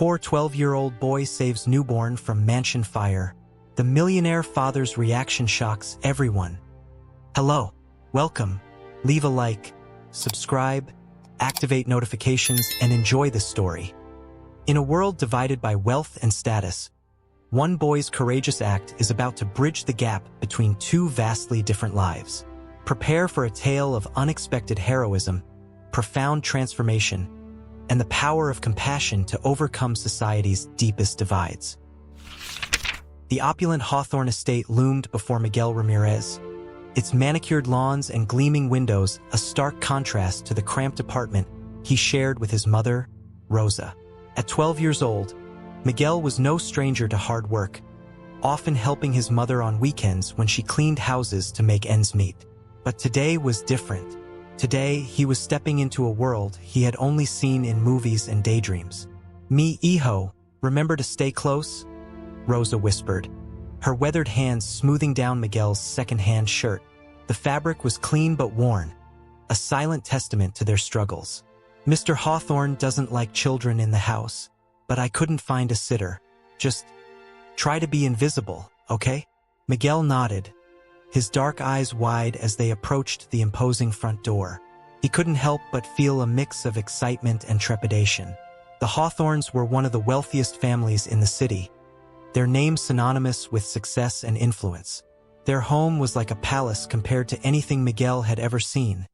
Poor 12-year-old boy saves newborn from mansion fire. The millionaire father's reaction shocks everyone. Hello, welcome, leave a like, subscribe, activate notifications, and enjoy this story. In a world divided by wealth and status, one boy's courageous act is about to bridge the gap between two vastly different lives. Prepare for a tale of unexpected heroism, profound transformation, and the power of compassion to overcome society's deepest divides. The opulent Hawthorne estate loomed before Miguel Ramirez, its manicured lawns and gleaming windows a stark contrast to the cramped apartment he shared with his mother, Rosa. At 12 years old, Miguel was no stranger to hard work, often helping his mother on weekends when she cleaned houses to make ends meet. But today was different. Today, he was stepping into a world he had only seen in movies and daydreams. "Mi hijo, remember to stay close?" Rosa whispered, her weathered hands smoothing down Miguel's second-hand shirt. The fabric was clean but worn, a silent testament to their struggles. "Mr. Hawthorne doesn't like children in the house, but I couldn't find a sitter. Just try to be invisible, okay?" Miguel nodded, his dark eyes wide as they approached the imposing front door. He couldn't help but feel a mix of excitement and trepidation. The Hawthornes were one of the wealthiest families in the city, their name synonymous with success and influence. Their home was like a palace compared to anything Miguel had ever seen,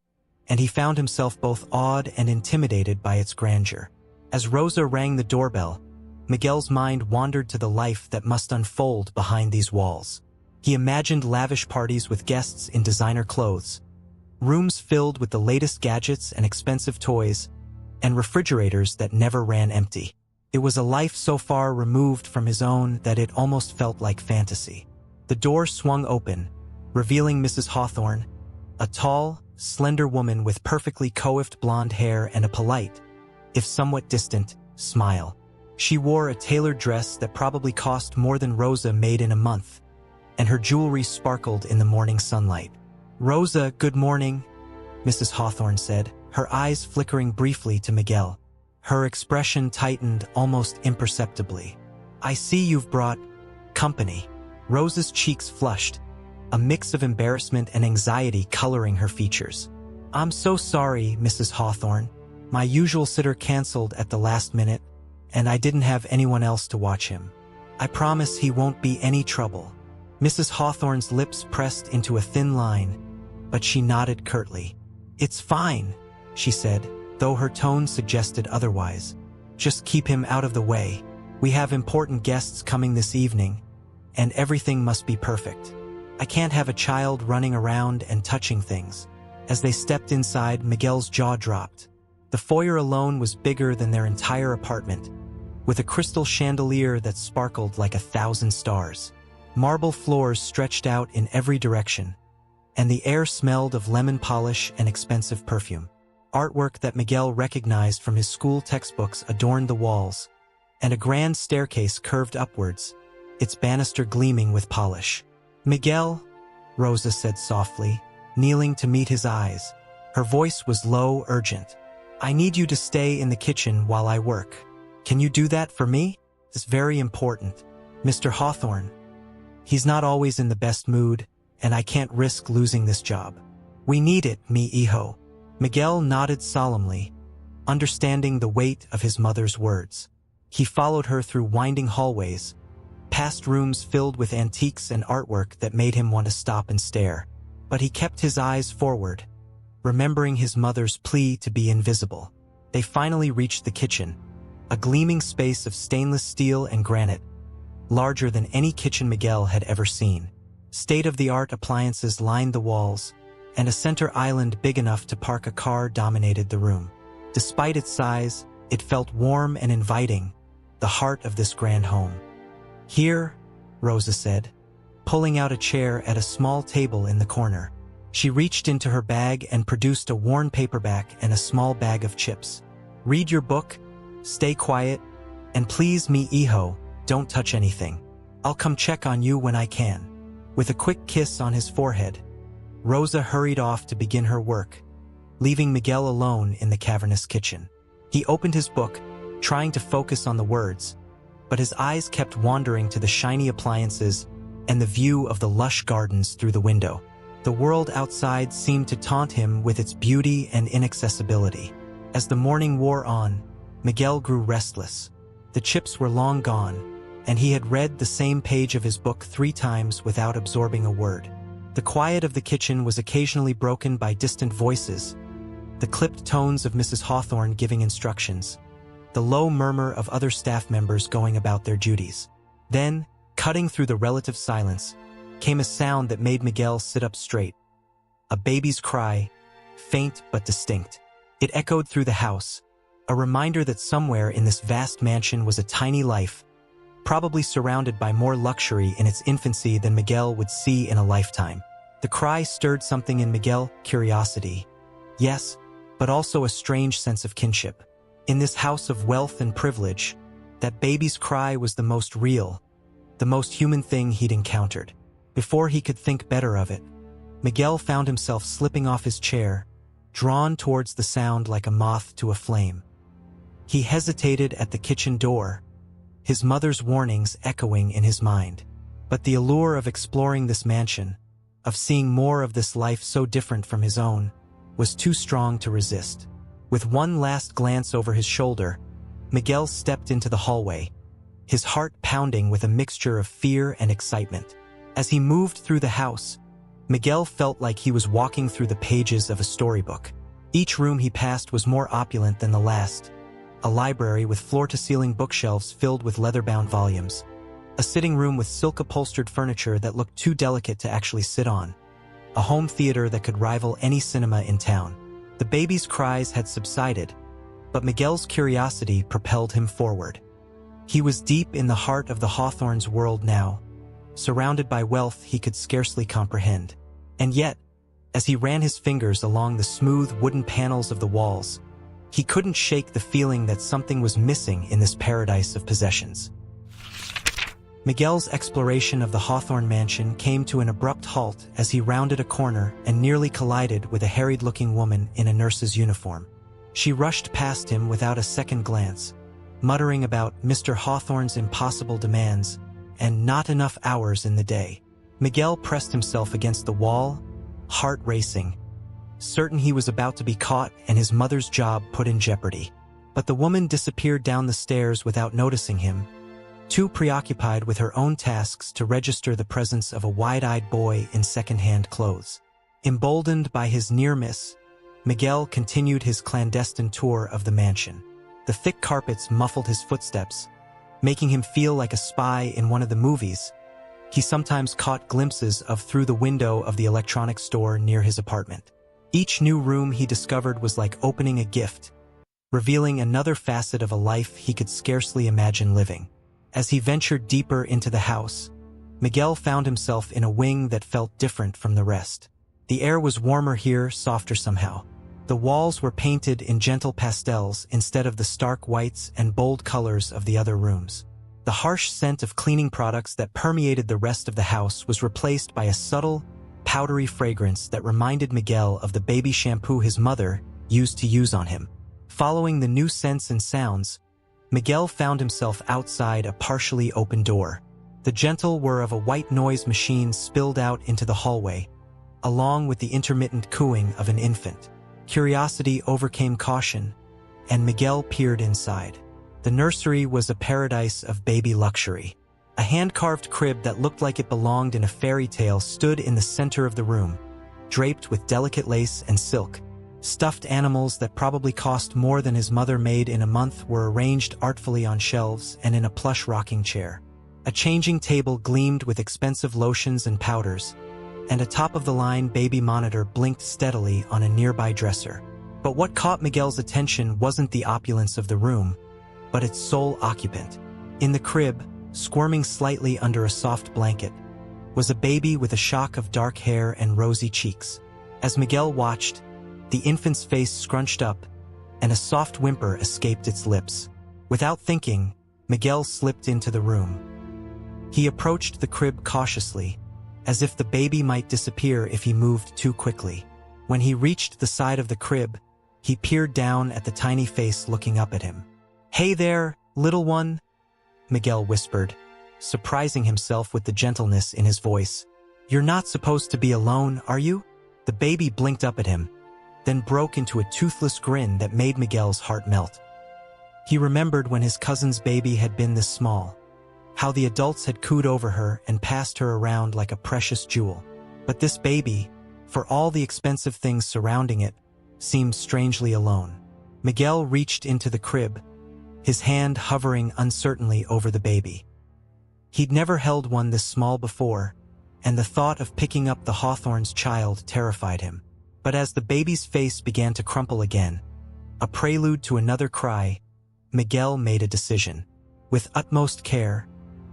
and he found himself both awed and intimidated by its grandeur. As Rosa rang the doorbell, Miguel's mind wandered to the life that must unfold behind these walls. He imagined lavish parties with guests in designer clothes, rooms filled with the latest gadgets and expensive toys, and refrigerators that never ran empty. It was a life so far removed from his own that it almost felt like fantasy. The door swung open, revealing Mrs. Hawthorne, a tall, slender woman with perfectly coiffed blonde hair and a polite, if somewhat distant, smile. She wore a tailored dress that probably cost more than Rosa made in a month, and her jewelry sparkled in the morning sunlight. "Rosa, good morning," Mrs. Hawthorne said, her eyes flickering briefly to Miguel. Her expression tightened almost imperceptibly. "I see you've brought company." Rosa's cheeks flushed, a mix of embarrassment and anxiety coloring her features. "I'm so sorry, Mrs. Hawthorne. My usual sitter canceled at the last minute, and I didn't have anyone else to watch him. I promise he won't be any trouble." Mrs. Hawthorne's lips pressed into a thin line, but she nodded curtly. "It's fine," she said, though her tone suggested otherwise. "Just keep him out of the way. We have important guests coming this evening, and everything must be perfect. I can't have a child running around and touching things." As they stepped inside, Miguel's jaw dropped. The foyer alone was bigger than their entire apartment, with a crystal chandelier that sparkled like 1,000 stars. Marble floors stretched out in every direction, and the air smelled of lemon polish and expensive perfume. Artwork that Miguel recognized from his school textbooks adorned the walls, and a grand staircase curved upwards, its banister gleaming with polish. "Miguel," Rosa said softly, kneeling to meet his eyes. Her voice was low, urgent. "I need you to stay in the kitchen while I work. Can you do that for me? It's very important. Mr. Hawthorne, he's not always in the best mood, and I can't risk losing this job." "We need it, mi hijo." Miguel nodded solemnly, understanding the weight of his mother's words. He followed her through winding hallways, past rooms filled with antiques and artwork that made him want to stop and stare. But he kept his eyes forward, remembering his mother's plea to be invisible. They finally reached the kitchen, a gleaming space of stainless steel and granite, larger than any kitchen Miguel had ever seen. State-of-the-art appliances lined the walls, and a center island big enough to park a car dominated the room. Despite its size, it felt warm and inviting, the heart of this grand home. "Here," Rosa said, pulling out a chair at a small table in the corner. She reached into her bag and produced a worn paperback and a small bag of chips. "Read your book, stay quiet, and please, mi hijo, don't touch anything. I'll come check on you when I can." With a quick kiss on his forehead, Rosa hurried off to begin her work, leaving Miguel alone in the cavernous kitchen. He opened his book, trying to focus on the words, but his eyes kept wandering to the shiny appliances and the view of the lush gardens through the window. The world outside seemed to taunt him with its beauty and inaccessibility. As the morning wore on, Miguel grew restless. The chips were long gone, and he had read the same page of his book 3 times without absorbing a word. The quiet of the kitchen was occasionally broken by distant voices, the clipped tones of Mrs. Hawthorne giving instructions, the low murmur of other staff members going about their duties. Then, cutting through the relative silence, came a sound that made Miguel sit up straight. A baby's cry, faint but distinct. It echoed through the house, a reminder that somewhere in this vast mansion was a tiny life, probably surrounded by more luxury in its infancy than Miguel would see in a lifetime. The cry stirred something in Miguel, curiosity. Yes, but also a strange sense of kinship. In this house of wealth and privilege, that baby's cry was the most real, the most human thing he'd encountered. Before he could think better of it, Miguel found himself slipping off his chair, drawn towards the sound like a moth to a flame. He hesitated at the kitchen door, his mother's warnings echoing in his mind. But the allure of exploring this mansion, of seeing more of this life so different from his own, was too strong to resist. With one last glance over his shoulder, Miguel stepped into the hallway, his heart pounding with a mixture of fear and excitement. As he moved through the house, Miguel felt like he was walking through the pages of a storybook. Each room he passed was more opulent than the last. A library with floor-to-ceiling bookshelves filled with leather-bound volumes. A sitting room with silk-upholstered furniture that looked too delicate to actually sit on. A home theater that could rival any cinema in town. The baby's cries had subsided, but Miguel's curiosity propelled him forward. He was deep in the heart of the Hawthorne's world now, surrounded by wealth he could scarcely comprehend. And yet, as he ran his fingers along the smooth wooden panels of the walls, he couldn't shake the feeling that something was missing in this paradise of possessions. Miguel's exploration of the Hawthorne mansion came to an abrupt halt as he rounded a corner and nearly collided with a harried-looking woman in a nurse's uniform. She rushed past him without a second glance, muttering about Mr. Hawthorne's impossible demands and not enough hours in the day. Miguel pressed himself against the wall, heart racing, certain he was about to be caught and his mother's job put in jeopardy. But the woman disappeared down the stairs without noticing him, too preoccupied with her own tasks to register the presence of a wide-eyed boy in second-hand clothes. Emboldened by his near miss, Miguel continued his clandestine tour of the mansion. The thick carpets muffled his footsteps, making him feel like a spy in one of the movies he sometimes caught glimpses of through the window of the electronics store near his apartment. Each new room he discovered was like opening a gift, revealing another facet of a life he could scarcely imagine living. As he ventured deeper into the house, Miguel found himself in a wing that felt different from the rest. The air was warmer here, softer somehow. The walls were painted in gentle pastels instead of the stark whites and bold colors of the other rooms. The harsh scent of cleaning products that permeated the rest of the house was replaced by a subtle, powdery fragrance that reminded Miguel of the baby shampoo his mother used to use on him. Following the new scents and sounds, Miguel found himself outside a partially open door. The gentle whir of a white noise machine spilled out into the hallway, along with the intermittent cooing of an infant. Curiosity overcame caution, and Miguel peered inside. The nursery was a paradise of baby luxury. A hand-carved crib that looked like it belonged in a fairy tale stood in the center of the room, draped with delicate lace and silk. Stuffed animals that probably cost more than his mother made in a month were arranged artfully on shelves and in a plush rocking chair. A changing table gleamed with expensive lotions and powders, and a top-of-the-line baby monitor blinked steadily on a nearby dresser. But what caught Miguel's attention wasn't the opulence of the room, but its sole occupant. In the crib, squirming slightly under a soft blanket, was a baby with a shock of dark hair and rosy cheeks. As Miguel watched, the infant's face scrunched up, and a soft whimper escaped its lips. Without thinking, Miguel slipped into the room. He approached the crib cautiously, as if the baby might disappear if he moved too quickly. When he reached the side of the crib, he peered down at the tiny face looking up at him. "Hey there, little one," Miguel whispered, surprising himself with the gentleness in his voice. "You're not supposed to be alone, are you?" The baby blinked up at him, then broke into a toothless grin that made Miguel's heart melt. He remembered when his cousin's baby had been this small, how the adults had cooed over her and passed her around like a precious jewel. But this baby, for all the expensive things surrounding it, seemed strangely alone. Miguel reached into the crib, his hand hovering uncertainly over the baby. He'd never held one this small before, and the thought of picking up the Hawthorne's child terrified him. But as the baby's face began to crumple again, a prelude to another cry, Miguel made a decision. With utmost care,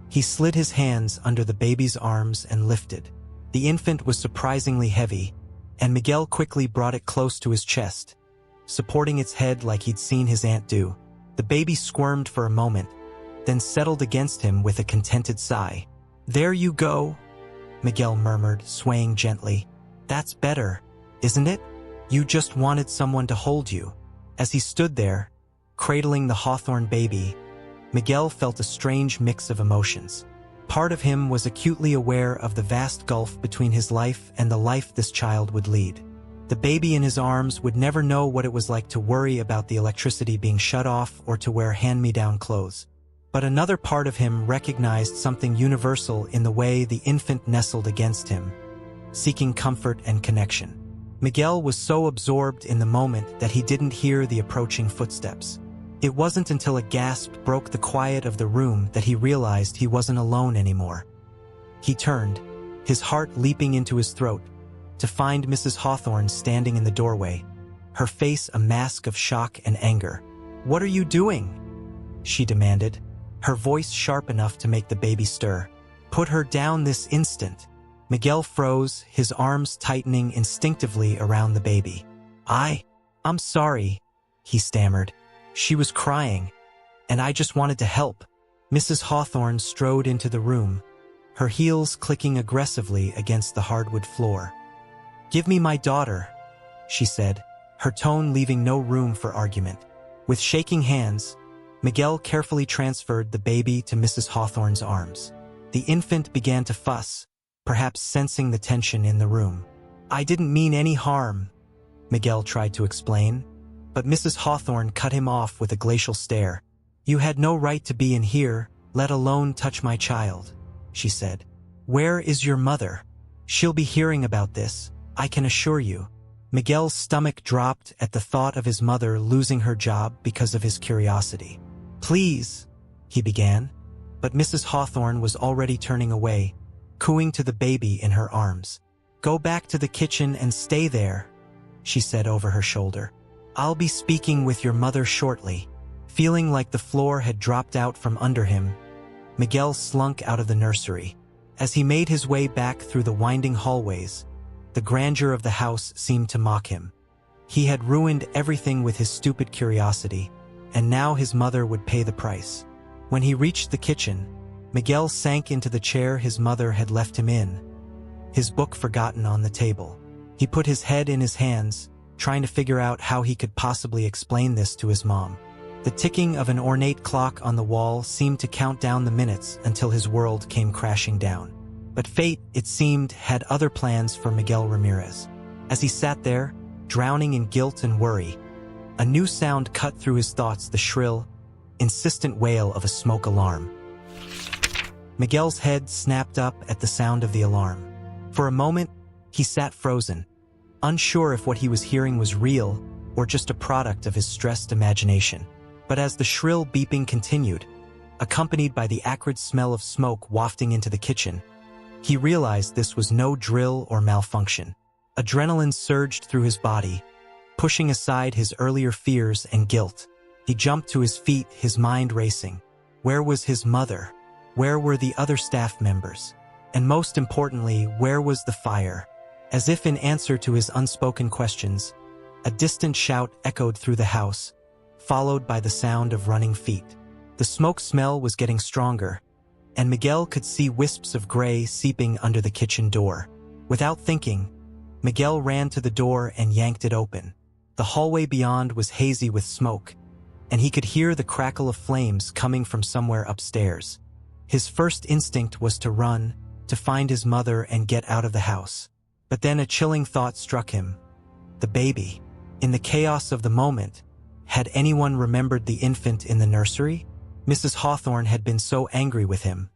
he slid his hands under the baby's arms and lifted. The infant was surprisingly heavy, and Miguel quickly brought it close to his chest, supporting its head like he'd seen his aunt do. The baby squirmed for a moment, then settled against him with a contented sigh. "There you go," Miguel murmured, swaying gently. "That's better, isn't it? You just wanted someone to hold you." As he stood there, cradling the Hawthorne baby, Miguel felt a strange mix of emotions. Part of him was acutely aware of the vast gulf between his life and the life this child would lead. The baby in his arms would never know what it was like to worry about the electricity being shut off or to wear hand-me-down clothes. But another part of him recognized something universal in the way the infant nestled against him, seeking comfort and connection. Miguel was so absorbed in the moment that he didn't hear the approaching footsteps. It wasn't until a gasp broke the quiet of the room that he realized he wasn't alone anymore. He turned, his heart leaping into his throat, to find Mrs. Hawthorne standing in the doorway, her face a mask of shock and anger. "What are you doing?" she demanded, her voice sharp enough to make the baby stir. "Put her down this instant." Miguel froze, his arms tightening instinctively around the baby. I'm sorry," he stammered. "She was crying, and I just wanted to help." Mrs. Hawthorne strode into the room, her heels clicking aggressively against the hardwood floor. "Give me my daughter," she said, her tone leaving no room for argument. With shaking hands, Miguel carefully transferred the baby to Mrs. Hawthorne's arms. The infant began to fuss, perhaps sensing the tension in the room. "I didn't mean any harm," Miguel tried to explain, but Mrs. Hawthorne cut him off with a glacial stare. "You had no right to be in here, let alone touch my child," she said. "Where is your mother? She'll be hearing about this, I can assure you." Miguel's stomach dropped at the thought of his mother losing her job because of his curiosity. "Please," he began, but Mrs. Hawthorne was already turning away, cooing to the baby in her arms. "Go back to the kitchen and stay there," she said over her shoulder. "I'll be speaking with your mother shortly." Feeling like the floor had dropped out from under him, Miguel slunk out of the nursery. As he made his way back through the winding hallways, the grandeur of the house seemed to mock him. He had ruined everything with his stupid curiosity, and now his mother would pay the price. When he reached the kitchen, Miguel sank into the chair his mother had left him in, his book forgotten on the table. He put his head in his hands, trying to figure out how he could possibly explain this to his mom. The ticking of an ornate clock on the wall seemed to count down the minutes until his world came crashing down. But fate, it seemed, had other plans for Miguel Ramirez. As he sat there, drowning in guilt and worry, a new sound cut through his thoughts, the shrill, insistent wail of a smoke alarm. Miguel's head snapped up at the sound of the alarm. For a moment, he sat frozen, unsure if what he was hearing was real or just a product of his stressed imagination. But as the shrill beeping continued, accompanied by the acrid smell of smoke wafting into the kitchen, he realized this was no drill or malfunction. Adrenaline surged through his body, pushing aside his earlier fears and guilt. He jumped to his feet, his mind racing. Where was his mother? Where were the other staff members? And most importantly, where was the fire? As if in answer to his unspoken questions, a distant shout echoed through the house, followed by the sound of running feet. The smoke smell was getting stronger, and Miguel could see wisps of gray seeping under the kitchen door. Without thinking, Miguel ran to the door and yanked it open. The hallway beyond was hazy with smoke, and he could hear the crackle of flames coming from somewhere upstairs. His first instinct was to run, to find his mother and get out of the house. But then a chilling thought struck him. The baby. In the chaos of the moment, had anyone remembered the infant in the nursery? Mrs. Hawthorne had been so angry with him.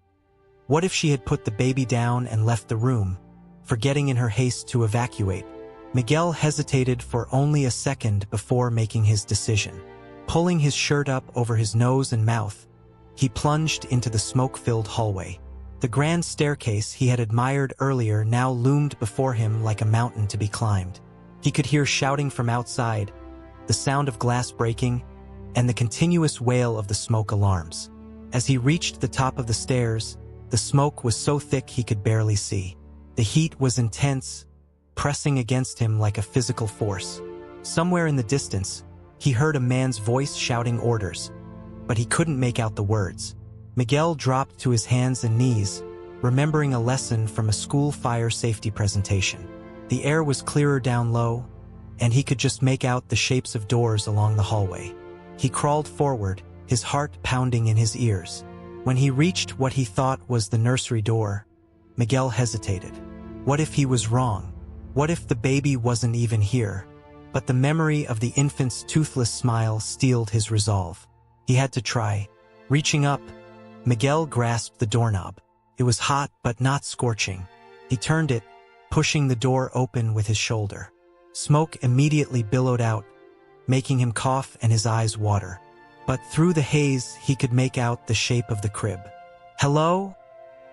What if she had put the baby down and left the room, forgetting in her haste to evacuate? Miguel hesitated for only a second before making his decision. Pulling his shirt up over his nose and mouth, he plunged into the smoke-filled hallway. The grand staircase he had admired earlier now loomed before him like a mountain to be climbed. He could hear shouting from outside, the sound of glass breaking, and the continuous wail of the smoke alarms. As he reached the top of the stairs, the smoke was so thick he could barely see. The heat was intense, pressing against him like a physical force. Somewhere in the distance, he heard a man's voice shouting orders, but he couldn't make out the words. Miguel dropped to his hands and knees, remembering a lesson from a school fire safety presentation. The air was clearer down low, and he could just make out the shapes of doors along the hallway. He crawled forward, his heart pounding in his ears. When he reached what he thought was the nursery door, Miguel hesitated. What if he was wrong? What if the baby wasn't even here? But the memory of the infant's toothless smile steeled his resolve. He had to try. Reaching up, Miguel grasped the doorknob. It was hot but not scorching. He turned it, pushing the door open with his shoulder. Smoke immediately billowed out, making him cough and his eyes water. But through the haze, he could make out the shape of the crib. "Hello?"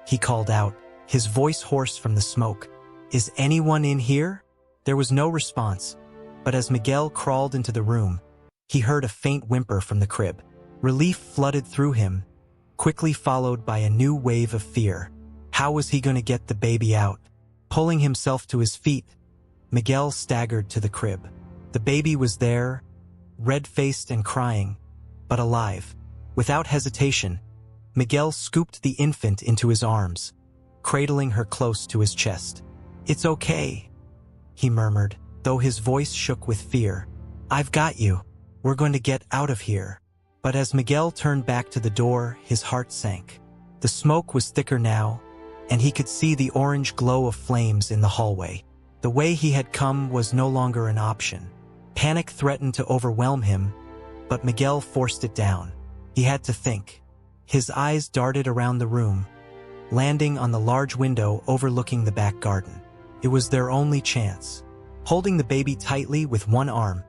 he called out, his voice hoarse from the smoke. "Is anyone in here?" There was no response, but as Miguel crawled into the room, he heard a faint whimper from the crib. Relief flooded through him, quickly followed by a new wave of fear. How was he going to get the baby out? Pulling himself to his feet, Miguel staggered to the crib. The baby was there, red-faced and crying, but alive. Without hesitation, Miguel scooped the infant into his arms, cradling her close to his chest. "It's okay," he murmured, though his voice shook with fear. "I've got you. We're going to get out of here." But as Miguel turned back to the door, his heart sank. The smoke was thicker now, and he could see the orange glow of flames in the hallway. The way he had come was no longer an option. Panic threatened to overwhelm him, but Miguel forced it down. He had to think. His eyes darted around the room, landing on the large window overlooking the back garden. It was their only chance. Holding the baby tightly with one arm,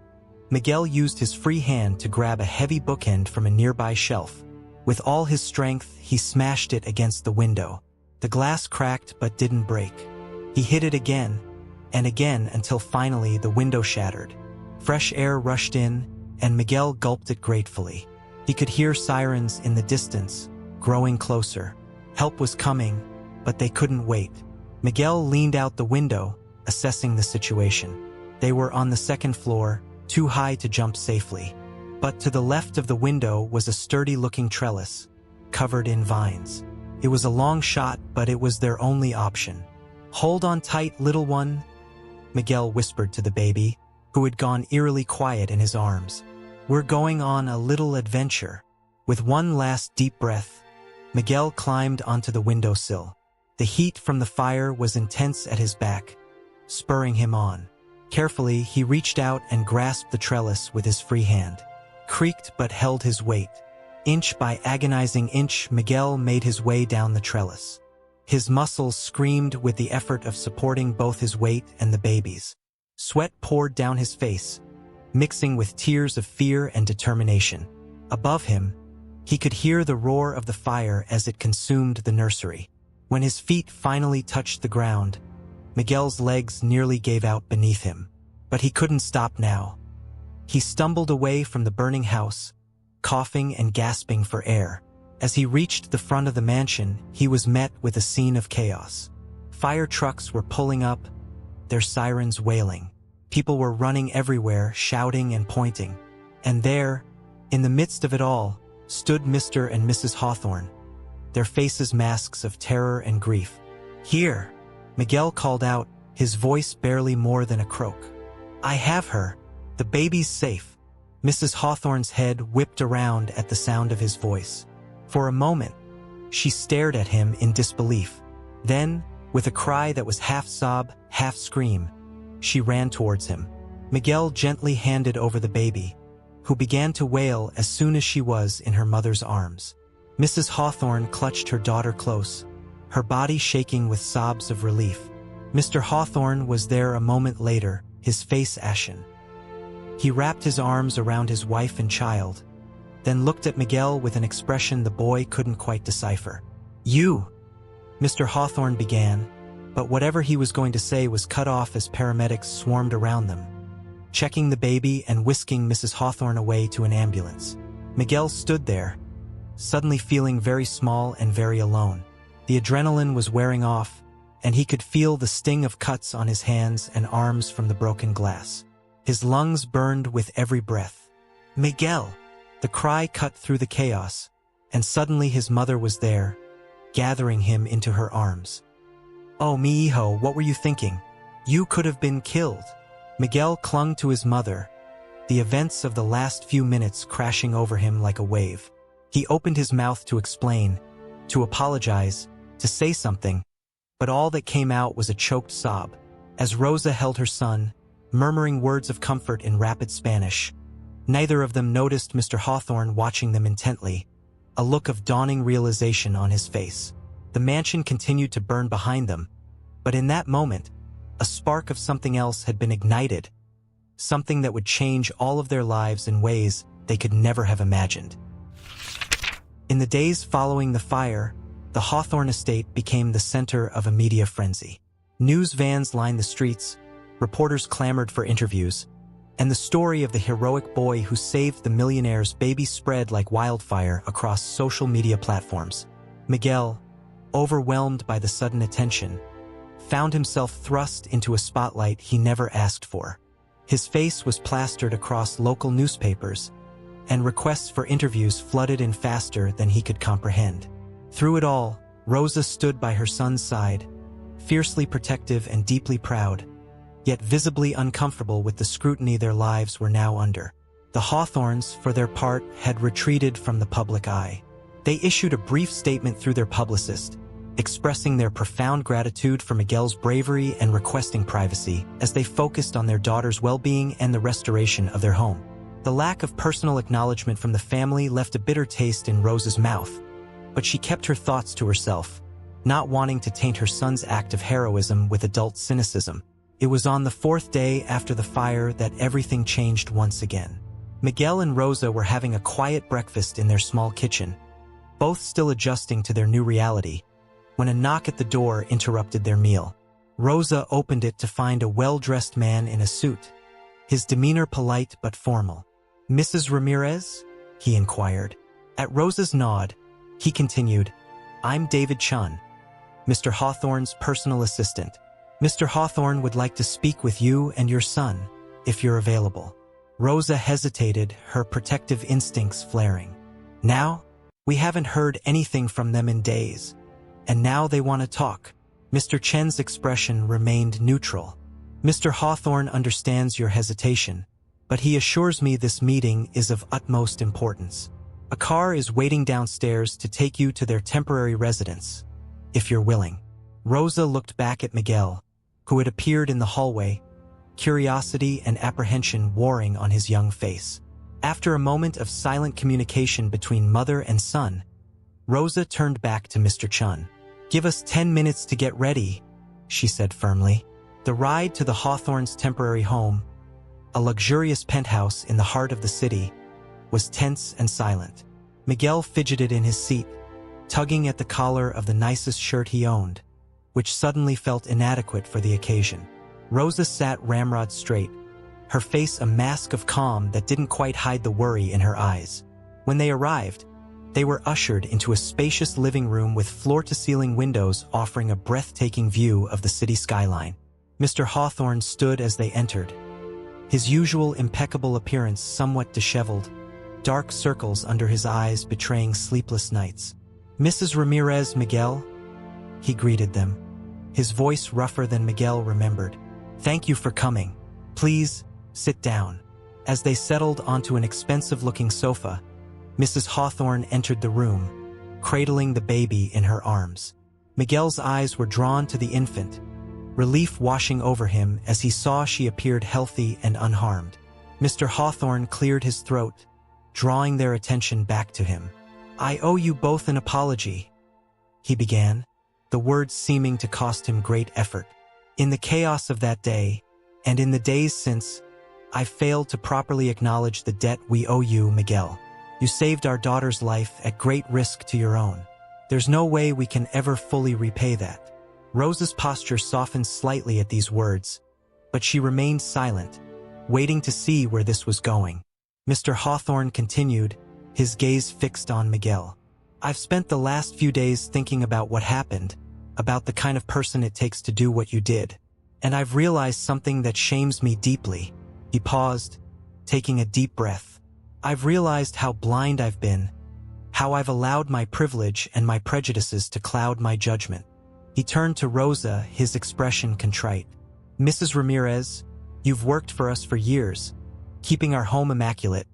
Miguel used his free hand to grab a heavy bookend from a nearby shelf. With all his strength, he smashed it against the window. The glass cracked but didn't break. He hit it again and again until finally the window shattered. Fresh air rushed in, and Miguel gulped it gratefully. He could hear sirens in the distance, growing closer. Help was coming, but they couldn't wait. Miguel leaned out the window, assessing the situation. They were on the second floor, too high to jump safely. But to the left of the window was a sturdy-looking trellis, covered in vines. It was a long shot, but it was their only option. "Hold on tight, little one," Miguel whispered to the baby, who had gone eerily quiet in his arms. "We're going on a little adventure." With one last deep breath, Miguel climbed onto the windowsill. The heat from the fire was intense at his back, spurring him on. Carefully, he reached out and grasped the trellis with his free hand. Creaked but held his weight. Inch by agonizing inch, Miguel made his way down the trellis. His muscles screamed with the effort of supporting both his weight and the baby's. Sweat poured down his face, mixing with tears of fear and determination. Above him, he could hear the roar of the fire as it consumed the nursery. When his feet finally touched the ground, Miguel's legs nearly gave out beneath him. But he couldn't stop now. He stumbled away from the burning house, coughing and gasping for air. As he reached the front of the mansion, he was met with a scene of chaos. Fire trucks were pulling up, their sirens wailing. People were running everywhere, shouting and pointing. And there, in the midst of it all, stood Mr. and Mrs. Hawthorne, their faces masks of terror and grief. "Here," Miguel called out, his voice barely more than a croak. "I have her. The baby's safe." Mrs. Hawthorne's head whipped around at the sound of his voice. For a moment, she stared at him in disbelief. Then, with a cry that was half sob, half scream, she ran towards him. Miguel gently handed over the baby, who began to wail as soon as she was in her mother's arms. Mrs. Hawthorne clutched her daughter close, her body shaking with sobs of relief. Mr. Hawthorne was there a moment later, his face ashen. He wrapped his arms around his wife and child, then looked at Miguel with an expression the boy couldn't quite decipher. "You," Mr. Hawthorne began, but whatever he was going to say was cut off as paramedics swarmed around them, checking the baby and whisking Mrs. Hawthorne away to an ambulance. Miguel stood there, suddenly feeling very small and very alone. The adrenaline was wearing off, and he could feel the sting of cuts on his hands and arms from the broken glass. His lungs burned with every breath. "Miguel!" The cry cut through the chaos, and suddenly his mother was there, gathering him into her arms. "Oh, mi hijo, what were you thinking? You could have been killed." Miguel clung to his mother, the events of the last few minutes crashing over him like a wave. He opened his mouth to explain, to apologize, to say something, but all that came out was a choked sob, as Rosa held her son, murmuring words of comfort in rapid Spanish. Neither of them noticed Mr. Hawthorne watching them intently, a look of dawning realization on his face. The mansion continued to burn behind them, but in that moment, a spark of something else had been ignited, something that would change all of their lives in ways they could never have imagined. In the days following the fire, the Hawthorne estate became the center of a media frenzy. News vans lined the streets, reporters clamored for interviews, and the story of the heroic boy who saved the millionaire's baby spread like wildfire across social media platforms. Miguel, overwhelmed by the sudden attention, found himself thrust into a spotlight he never asked for. His face was plastered across local newspapers, and requests for interviews flooded in faster than he could comprehend. Through it all, Rosa stood by her son's side, fiercely protective and deeply proud, yet visibly uncomfortable with the scrutiny their lives were now under. The Hawthornes, for their part, had retreated from the public eye. They issued a brief statement through their publicist, expressing their profound gratitude for Miguel's bravery and requesting privacy as they focused on their daughter's well-being and the restoration of their home. The lack of personal acknowledgement from the family left a bitter taste in Rosa's mouth, but she kept her thoughts to herself, not wanting to taint her son's act of heroism with adult cynicism. It was on the fourth day after the fire that everything changed once again. Miguel and Rosa were having a quiet breakfast in their small kitchen, both still adjusting to their new reality, when a knock at the door interrupted their meal. Rosa opened it to find a well-dressed man in a suit, his demeanor polite but formal. "Mrs. Ramirez?" he inquired. At Rosa's nod, he continued, "I'm David Chun, Mr. Hawthorne's personal assistant. Mr. Hawthorne would like to speak with you and your son, if you're available." Rosa hesitated, her protective instincts flaring. "Now? We haven't heard anything from them in days, and now they want to talk." Mr. Chen's expression remained neutral. "Mr. Hawthorne understands your hesitation, but he assures me this meeting is of utmost importance. A car is waiting downstairs to take you to their temporary residence, if you're willing." Rosa looked back at Miguel, who had appeared in the hallway, curiosity and apprehension warring on his young face. After a moment of silent communication between mother and son, Rosa turned back to Mr. Chun. "Give us 10 minutes to get ready," she said firmly. The ride to the Hawthornes' temporary home, a luxurious penthouse in the heart of the city, was tense and silent. Miguel fidgeted in his seat, tugging at the collar of the nicest shirt he owned, which suddenly felt inadequate for the occasion. Rosa sat ramrod straight, her face a mask of calm that didn't quite hide the worry in her eyes. When they arrived, they were ushered into a spacious living room with floor-to-ceiling windows offering a breathtaking view of the city skyline. Mr. Hawthorne stood as they entered, his usual impeccable appearance somewhat disheveled, dark circles under his eyes betraying sleepless nights. "Mrs. Ramirez, Miguel," he greeted them, his voice rougher than Miguel remembered. "Thank you for coming. Please, sit down." As they settled onto an expensive-looking sofa, Mrs. Hawthorne entered the room, cradling the baby in her arms. Miguel's eyes were drawn to the infant, relief washing over him as he saw she appeared healthy and unharmed. Mr. Hawthorne cleared his throat, drawing their attention back to him. "I owe you both an apology," he began, the words seeming to cost him great effort. "In the chaos of that day, and in the days since, I failed to properly acknowledge the debt we owe you, Miguel. You saved our daughter's life at great risk to your own. There's no way we can ever fully repay that." Rosa's posture softened slightly at these words, but she remained silent, waiting to see where this was going. Mr. Hawthorne continued, his gaze fixed on Miguel. "I've spent the last few days thinking about what happened, about the kind of person it takes to do what you did, and I've realized something that shames me deeply." He paused, taking a deep breath. "I've realized how blind I've been, how I've allowed my privilege and my prejudices to cloud my judgment." He turned to Rosa, his expression contrite. "Mrs. Ramirez, you've worked for us for years, keeping our home immaculate,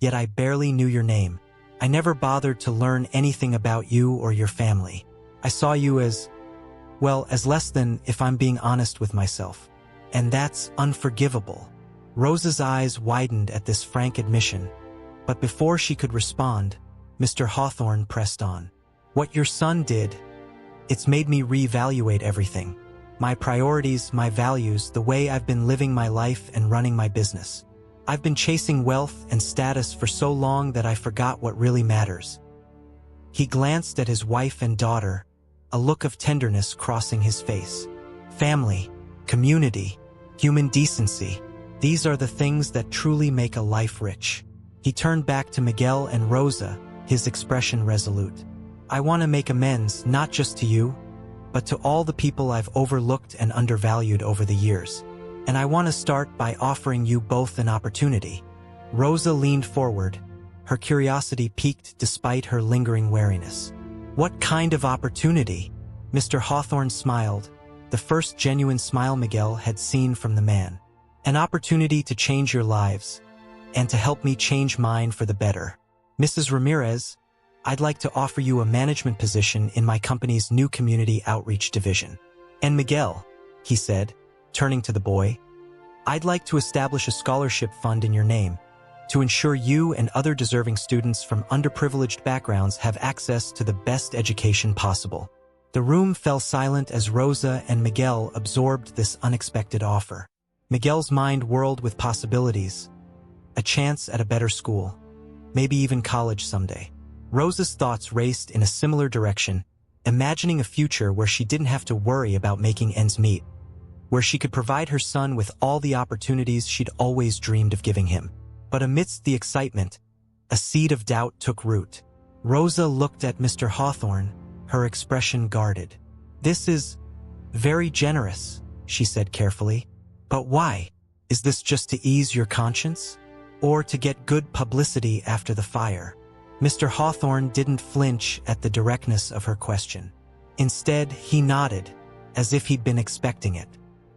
yet I barely knew your name. I never bothered to learn anything about you or your family. I saw you as, well, as less than, if I'm being honest with myself. And that's unforgivable." Rosa's eyes widened at this frank admission, but before she could respond, Mr. Hawthorne pressed on. "What your son did, it's made me reevaluate everything. My priorities, my values, the way I've been living my life and running my business. I've been chasing wealth and status for so long that I forgot what really matters." He glanced at his wife and daughter, a look of tenderness crossing his face. "Family, community, human decency, these are the things that truly make a life rich." He turned back to Miguel and Rosa, his expression resolute. "I want to make amends not just to you, but to all the people I've overlooked and undervalued over the years. And I want to start by offering you both an opportunity." Rosa leaned forward, her curiosity piqued despite her lingering wariness. "What kind of opportunity?" Mr. Hawthorne smiled, the first genuine smile Miguel had seen from the man. "An opportunity to change your lives, and to help me change mine for the better. Mrs. Ramirez, I'd like to offer you a management position in my company's new community outreach division. And Miguel," he said, turning to the boy, "I'd like to establish a scholarship fund in your name, to ensure you and other deserving students from underprivileged backgrounds have access to the best education possible." The room fell silent as Rosa and Miguel absorbed this unexpected offer. Miguel's mind whirled with possibilities, a chance at a better school, maybe even college someday. Rosa's thoughts raced in a similar direction, imagining a future where she didn't have to worry about making ends meet, where she could provide her son with all the opportunities she'd always dreamed of giving him. But amidst the excitement, a seed of doubt took root. Rosa looked at Mr. Hawthorne, her expression guarded. "This is very generous," she said carefully. "But why? Is this just to ease your conscience? Or to get good publicity after the fire?" Mr. Hawthorne didn't flinch at the directness of her question. Instead, he nodded, as if he'd been expecting it.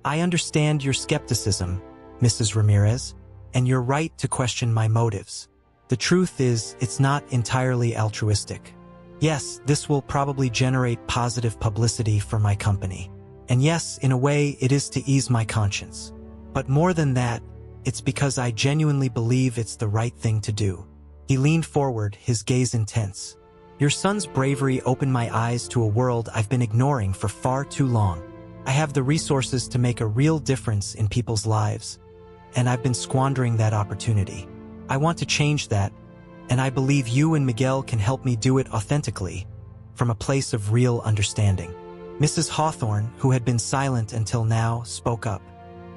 "I understand your skepticism, Mrs. Ramirez, and you're right to question my motives. The truth is, it's not entirely altruistic. Yes, this will probably generate positive publicity for my company. And yes, in a way, it is to ease my conscience. But more than that, it's because I genuinely believe it's the right thing to do." He leaned forward, his gaze intense. "Your son's bravery opened my eyes to a world I've been ignoring for far too long. I have the resources to make a real difference in people's lives, and I've been squandering that opportunity. I want to change that, and I believe you and Miguel can help me do it authentically, from a place of real understanding." Mrs. Hawthorne, who had been silent until now, spoke up.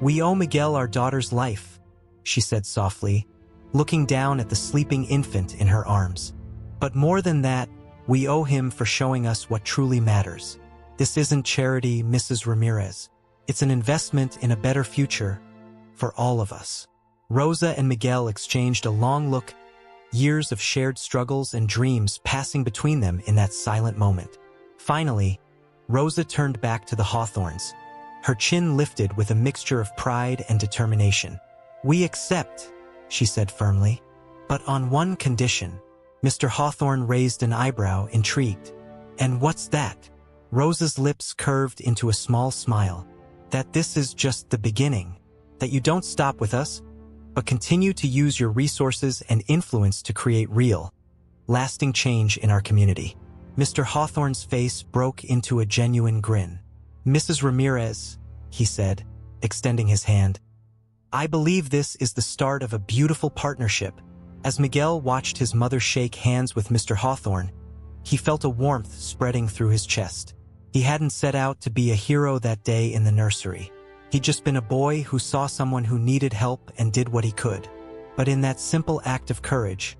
"We owe Miguel our daughter's life," she said softly, looking down at the sleeping infant in her arms. "But more than that, we owe him for showing us what truly matters. This isn't charity, Mrs. Ramirez. It's an investment in a better future for all of us." Rosa and Miguel exchanged a long look, years of shared struggles and dreams passing between them in that silent moment. Finally, Rosa turned back to the Hawthorns, her chin lifted with a mixture of pride and determination. "We accept," she said firmly. "But on one condition." Mr. Hawthorne raised an eyebrow, intrigued. "And what's that?" Rosa's lips curved into a small smile. "That this is just the beginning. That you don't stop with us, but continue to use your resources and influence to create real, lasting change in our community." Mr. Hawthorne's face broke into a genuine grin. "Mrs. Ramirez," he said, extending his hand, "I believe this is the start of a beautiful partnership." As Miguel watched his mother shake hands with Mr. Hawthorne, he felt a warmth spreading through his chest. He hadn't set out to be a hero that day in the nursery. He'd just been a boy who saw someone who needed help and did what he could. But in that simple act of courage,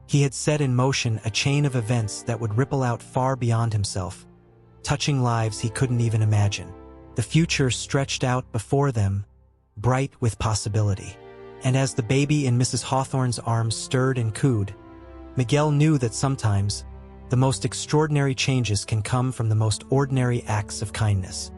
he had set in motion a chain of events that would ripple out far beyond himself, touching lives he couldn't even imagine. The future stretched out before them, bright with possibility. And as the baby in Mrs. Hawthorne's arms stirred and cooed, Miguel knew that sometimes the most extraordinary changes can come from the most ordinary acts of kindness.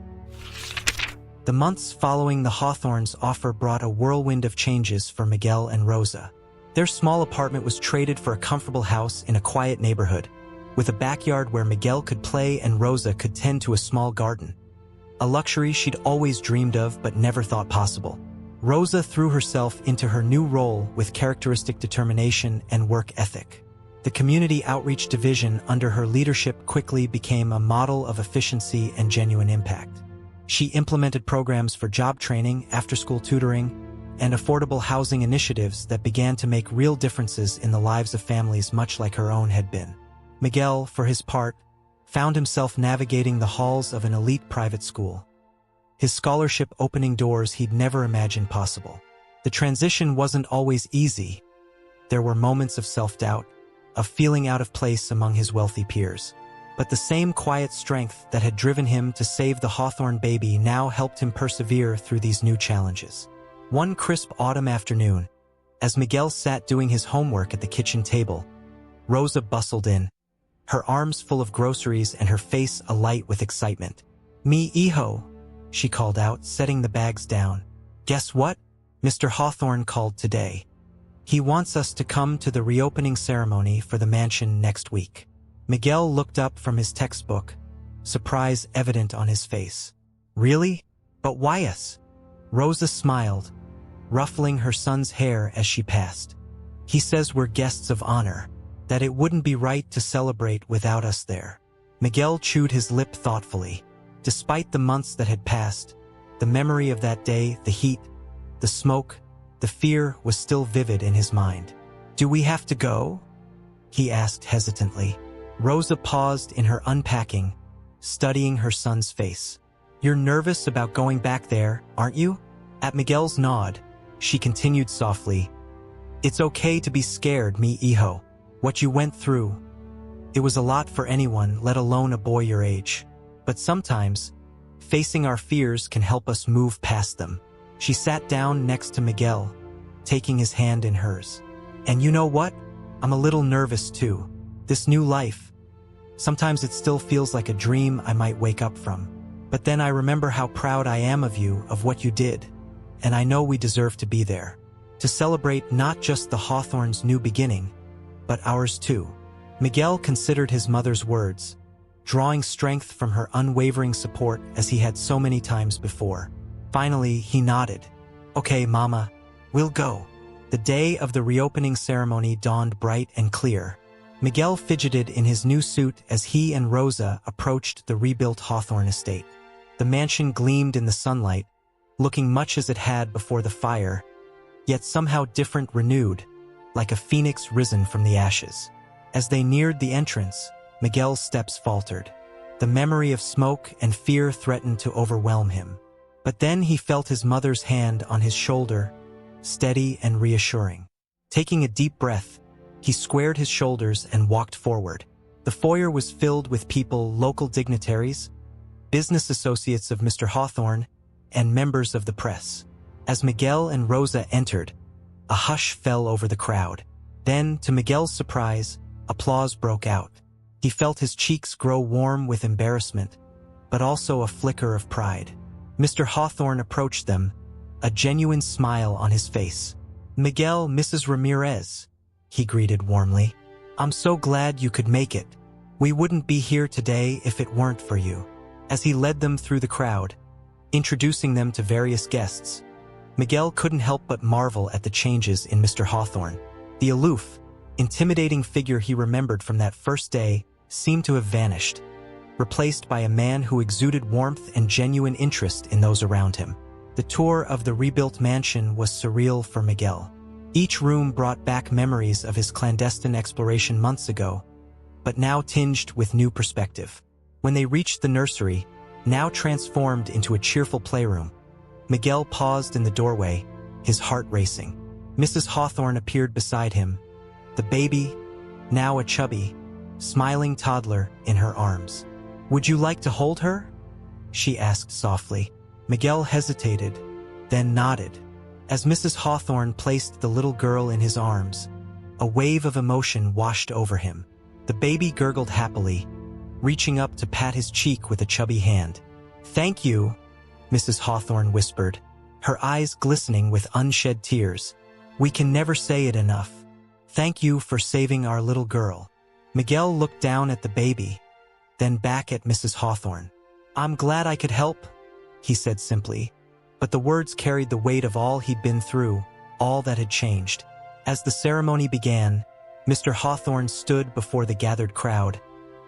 The months following the Hawthornes' offer brought a whirlwind of changes for Miguel and Rosa. Their small apartment was traded for a comfortable house in a quiet neighborhood, with a backyard where Miguel could play and Rosa could tend to a small garden. A luxury she'd always dreamed of but never thought possible. Rosa threw herself into her new role with characteristic determination and work ethic. The community outreach division under her leadership quickly became a model of efficiency and genuine impact. She implemented programs for job training, after-school tutoring, and affordable housing initiatives that began to make real differences in the lives of families much like her own had been. Miguel, for his part, found himself navigating the halls of an elite private school, his scholarship opening doors he'd never imagined possible. The transition wasn't always easy. There were moments of self-doubt, of feeling out of place among his wealthy peers. But the same quiet strength that had driven him to save the Hawthorne baby now helped him persevere through these new challenges. One crisp autumn afternoon, as Miguel sat doing his homework at the kitchen table, Rosa bustled in, her arms full of groceries and her face alight with excitement. "Mi hijo," she called out, setting the bags down. "Guess what? Mr. Hawthorne called today. He wants us to come to the reopening ceremony for the mansion next week." Miguel looked up from his textbook, surprise evident on his face. "Really? But why us?" Rosa smiled, ruffling her son's hair as she passed. "He says we're guests of honor, that it wouldn't be right to celebrate without us there." Miguel chewed his lip thoughtfully. Despite the months that had passed, the memory of that day, the heat, the smoke, the fear was still vivid in his mind. "Do we have to go?" he asked hesitantly. Rosa paused in her unpacking, studying her son's face. "You're nervous about going back there, aren't you?" At Miguel's nod, she continued softly, "It's okay to be scared, mi hijo. What you went through, it was a lot for anyone, let alone a boy your age. But sometimes, facing our fears can help us move past them." She sat down next to Miguel, taking his hand in hers. "And you know what? I'm a little nervous too. This new life, sometimes it still feels like a dream I might wake up from. But then I remember how proud I am of you, of what you did. And I know we deserve to be there. To celebrate not just the Hawthornes' new beginning, but ours too." Miguel considered his mother's words, drawing strength from her unwavering support as he had so many times before. Finally, he nodded. "Okay, Mama, we'll go." The day of the reopening ceremony dawned bright and clear. Miguel fidgeted in his new suit as he and Rosa approached the rebuilt Hawthorne estate. The mansion gleamed in the sunlight, looking much as it had before the fire, yet somehow different, renewed, like a phoenix risen from the ashes. As they neared the entrance, Miguel's steps faltered. The memory of smoke and fear threatened to overwhelm him. But then he felt his mother's hand on his shoulder, steady and reassuring. Taking a deep breath, he squared his shoulders and walked forward. The foyer was filled with people, local dignitaries, business associates of Mr. Hawthorne, and members of the press. As Miguel and Rosa entered, a hush fell over the crowd. Then, to Miguel's surprise, applause broke out. He felt his cheeks grow warm with embarrassment, but also a flicker of pride. Mr. Hawthorne approached them, a genuine smile on his face. "Miguel, Mrs. Ramirez," he greeted warmly. "I'm so glad you could make it. We wouldn't be here today if it weren't for you." As he led them through the crowd, introducing them to various guests, Miguel couldn't help but marvel at the changes in Mr. Hawthorne. The aloof, intimidating figure he remembered from that first day seemed to have vanished, replaced by a man who exuded warmth and genuine interest in those around him. The tour of the rebuilt mansion was surreal for Miguel. Each room brought back memories of his clandestine exploration months ago, but now tinged with new perspective. When they reached the nursery, now transformed into a cheerful playroom, Miguel paused in the doorway, his heart racing. Mrs. Hawthorne appeared beside him, the baby, now a chubby, smiling toddler, in her arms. "Would you like to hold her?" she asked softly. Miguel hesitated, then nodded. As Mrs. Hawthorne placed the little girl in his arms, a wave of emotion washed over him. The baby gurgled happily, reaching up to pat his cheek with a chubby hand. "Thank you," Mrs. Hawthorne whispered, her eyes glistening with unshed tears. "We can never say it enough. Thank you for saving our little girl." Miguel looked down at the baby, then back at Mrs. Hawthorne. "I'm glad I could help," he said simply, but the words carried the weight of all he'd been through, all that had changed. As the ceremony began, Mr. Hawthorne stood before the gathered crowd,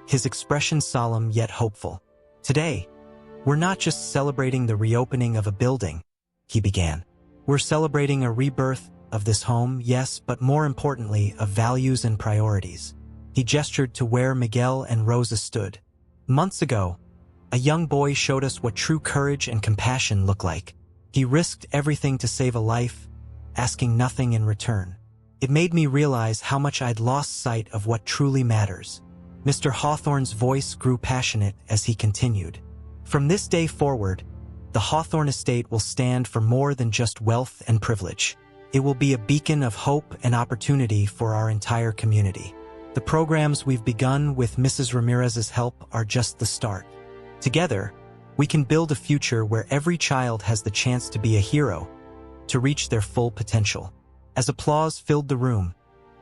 his expression solemn yet hopeful. "Today, we're not just celebrating the reopening of a building," he began. "We're celebrating a rebirth of this home, yes, but more importantly, of values and priorities." He gestured to where Miguel and Rosa stood. "Months ago, a young boy showed us what true courage and compassion look like. He risked everything to save a life, asking nothing in return. It made me realize how much I'd lost sight of what truly matters." Mr. Hawthorne's voice grew passionate as he continued. "From this day forward, the Hawthorne estate will stand for more than just wealth and privilege. It will be a beacon of hope and opportunity for our entire community. The programs we've begun with Mrs. Ramirez's help are just the start. Together, we can build a future where every child has the chance to be a hero, to reach their full potential." As applause filled the room,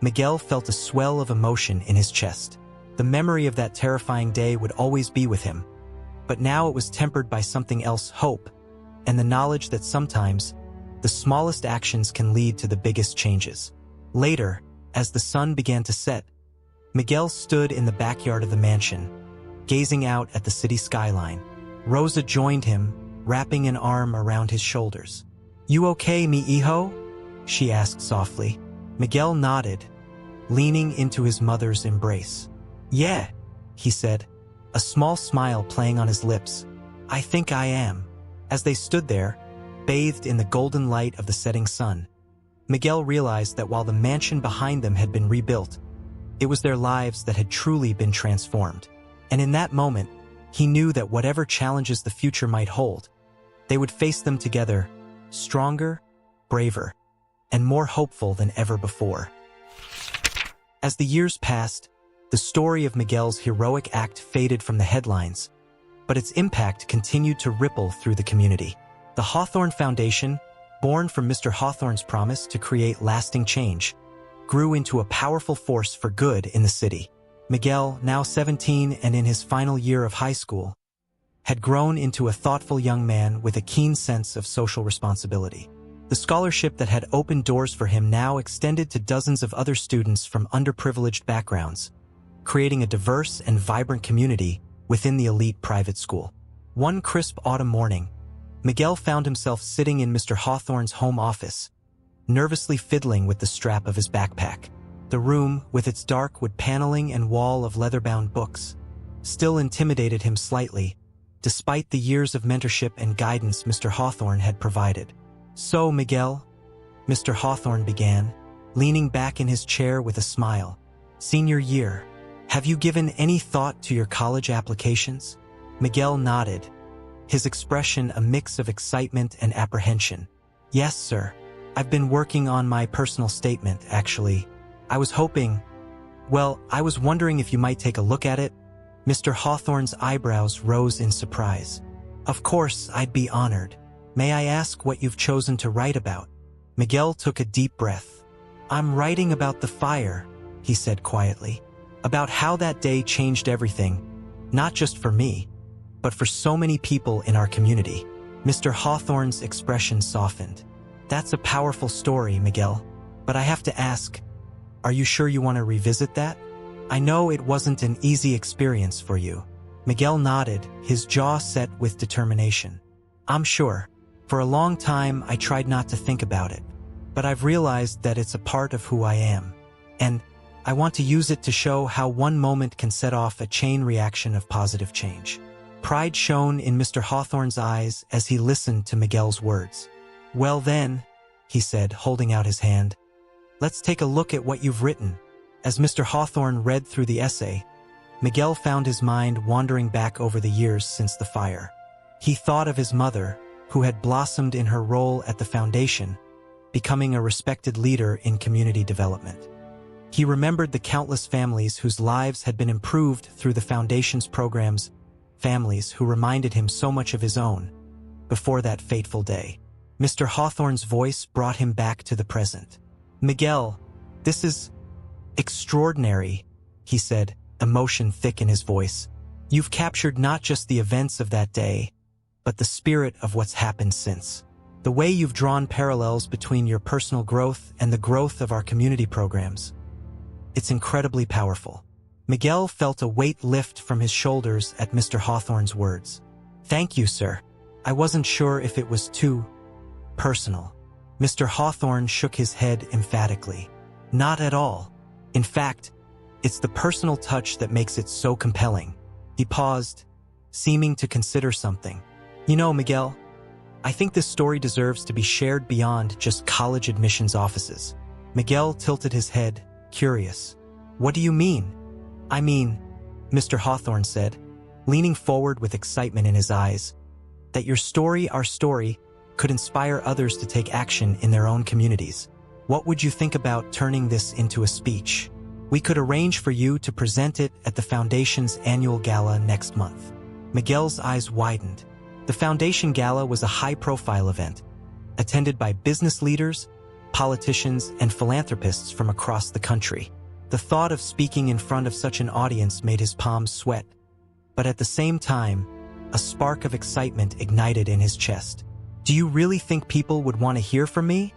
Miguel felt a swell of emotion in his chest. The memory of that terrifying day would always be with him, but now it was tempered by something else: hope, and the knowledge that sometimes the smallest actions can lead to the biggest changes. Later, as the sun began to set, Miguel stood in the backyard of the mansion, gazing out at the city skyline. Rosa joined him, wrapping an arm around his shoulders. "You okay, mi hijo?" she asked softly. Miguel nodded, leaning into his mother's embrace. "Yeah," he said, a small smile playing on his lips. "I think I am." As they stood there, bathed in the golden light of the setting sun, Miguel realized that while the mansion behind them had been rebuilt, it was their lives that had truly been transformed. And in that moment, he knew that whatever challenges the future might hold, they would face them together, stronger, braver, and more hopeful than ever before. As the years passed, the story of Miguel's heroic act faded from the headlines, but its impact continued to ripple through the community. The Hawthorne Foundation, born from Mr. Hawthorne's promise to create lasting change, grew into a powerful force for good in the city. Miguel, now 17 and in his final year of high school, had grown into a thoughtful young man with a keen sense of social responsibility. The scholarship that had opened doors for him now extended to dozens of other students from underprivileged backgrounds, creating a diverse and vibrant community within the elite private school. One crisp autumn morning, Miguel found himself sitting in Mr. Hawthorne's home office, nervously fiddling with the strap of his backpack. The room, with its dark wood paneling and wall of leather-bound books, still intimidated him slightly, despite the years of mentorship and guidance Mr. Hawthorne had provided. "So, Miguel," Mr. Hawthorne began, leaning back in his chair with a smile. "Senior year, have you given any thought to your college applications?" Miguel nodded, his expression a mix of excitement and apprehension. "Yes, sir. I've been working on my personal statement, actually. I was wondering if you might take a look at it." Mr. Hawthorne's eyebrows rose in surprise. "Of course, I'd be honored. May I ask what you've chosen to write about?" Miguel took a deep breath. "I'm writing about the fire," he said quietly, "about how that day changed everything, not just for me, but for so many people in our community." Mr. Hawthorne's expression softened. "That's a powerful story, Miguel. But I have to ask, are you sure you want to revisit that? I know it wasn't an easy experience for you." Miguel nodded, his jaw set with determination. "I'm sure. For a long time, I tried not to think about it. But I've realized that it's a part of who I am. And I want to use it to show how one moment can set off a chain reaction of positive change." Pride shone in Mr. Hawthorne's eyes as he listened to Miguel's words. "Well then," he said, holding out his hand, "let's take a look at what you've written." As Mr. Hawthorne read through the essay, Miguel found his mind wandering back over the years since the fire. He thought of his mother, who had blossomed in her role at the foundation, becoming a respected leader in community development. He remembered the countless families whose lives had been improved through the foundation's programs, families who reminded him so much of his own, before that fateful day. Mr. Hawthorne's voice brought him back to the present. "Miguel, this is extraordinary," he said, emotion thick in his voice. "You've captured not just the events of that day, but the spirit of what's happened since. The way you've drawn parallels between your personal growth and the growth of our community programs. It's incredibly powerful." Miguel felt a weight lift from his shoulders at Mr. Hawthorne's words. "Thank you, sir. I wasn't sure if it was too personal." Mr. Hawthorne shook his head emphatically. "Not at all. In fact, it's the personal touch that makes it so compelling." He paused, seeming to consider something. "You know, Miguel, I think this story deserves to be shared beyond just college admissions offices." Miguel tilted his head, curious. "What do you mean?" "I mean," Mr. Hawthorne said, leaning forward with excitement in his eyes, "that your story, our story, could inspire others to take action in their own communities. What would you think about turning this into a speech? We could arrange for you to present it at the Foundation's annual gala next month." Miguel's eyes widened. The Foundation Gala was a high-profile event, attended by business leaders, politicians, and philanthropists from across the country. The thought of speaking in front of such an audience made his palms sweat, but at the same time, a spark of excitement ignited in his chest. "Do you really think people would want to hear from me?"